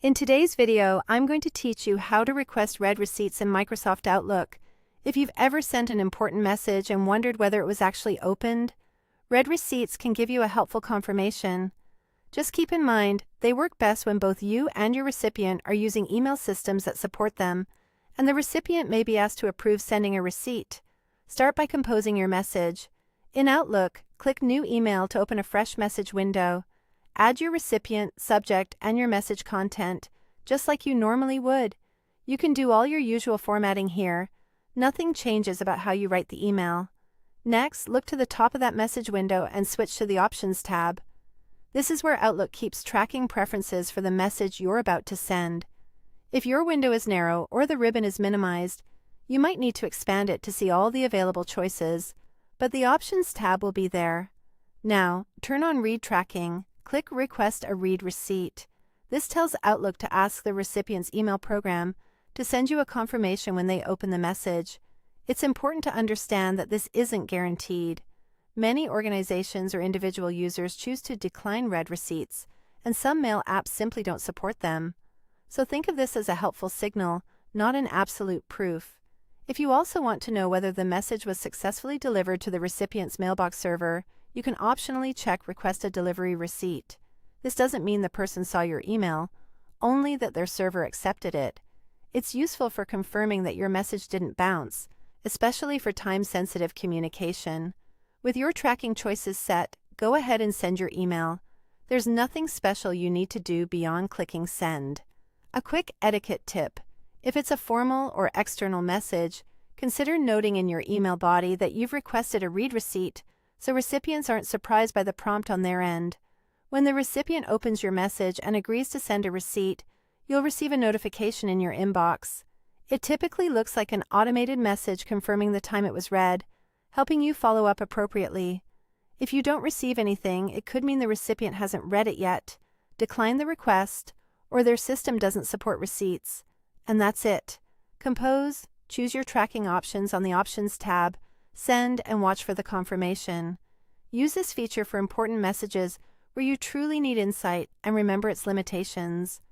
In today's video, I'm going to teach you how to request read receipts in Microsoft Outlook. If you've ever sent an important message and wondered whether it was actually opened, read receipts can give you a helpful confirmation. Just keep in mind, they work best when both you and your recipient are using email systems that support them, and the recipient may be asked to approve sending a receipt. Start by composing your message. In Outlook, click New Email to open a fresh message window. Add your recipient, subject, and your message content, just like you normally would. You can do all your usual formatting here. Nothing changes about how you write the email. Next, look to the top of that message window and switch to the Options tab. This is where Outlook keeps tracking preferences for the message you're about to send. If your window is narrow or the ribbon is minimized, you might need to expand it to see all the available choices, but the Options tab will be there. Now, turn on Read Tracking. Click Request a Read Receipt. This tells Outlook to ask the recipient's email program to send you a confirmation when they open the message. It's important to understand that this isn't guaranteed. Many organizations or individual users choose to decline read receipts, and some mail apps simply don't support them. So think of this as a helpful signal, not an absolute proof. If you also want to know whether the message was successfully delivered to the recipient's mailbox server, you can optionally check Request a Delivery Receipt. This doesn't mean the person saw your email, only that their server accepted it. It's useful for confirming that your message didn't bounce, especially for time-sensitive communication. With your tracking choices set, go ahead and send your email. There's nothing special you need to do beyond clicking Send. A quick etiquette tip: if it's a formal or external message, consider noting in your email body that you've requested a read receipt so recipients aren't surprised by the prompt on their end. When the recipient opens your message and agrees to send a receipt, you'll receive a notification in your inbox. It typically looks like an automated message confirming the time it was read, helping you follow up appropriately. If you don't receive anything, it could mean the recipient hasn't read it yet, decline the request, or their system doesn't support receipts. And that's it. Compose, choose your tracking options on the Options tab, send, and watch for the confirmation. Use this feature for important messages where you truly need insight and remember its limitations.